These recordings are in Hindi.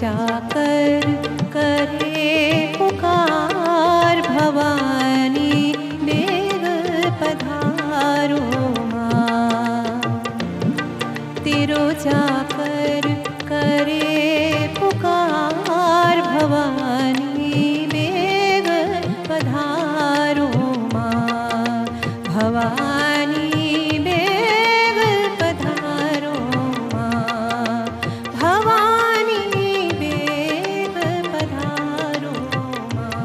जाकर करे पुकार भवानी बेग पधारो माँ। तिरो जाकर करे पुकार भवानी बेग पधारो माँ। भवानी बेग पधारो माँ। भवानी बेग पधारो माँ।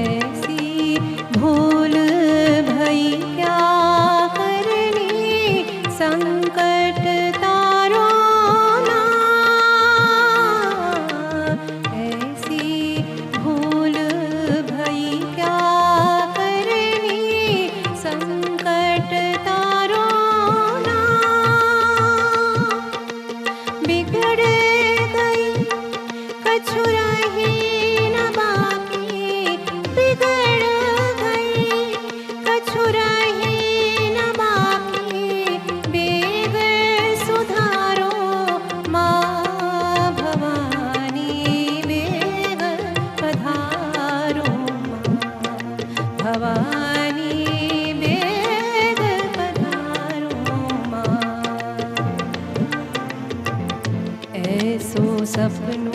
ऐसी भूल भई क्या करनी संकट तारो ना। ऐसी भूल भई क्या करनी संकट तारो ना। बिगड़ गई कछु रही न बाकी। बिगड़ गई कछु रही न बाकी। बेग सुधारो माँ। भवानी बेग पधारो माँ। भवानी बेग पधारो माँ। ऐसो सपनो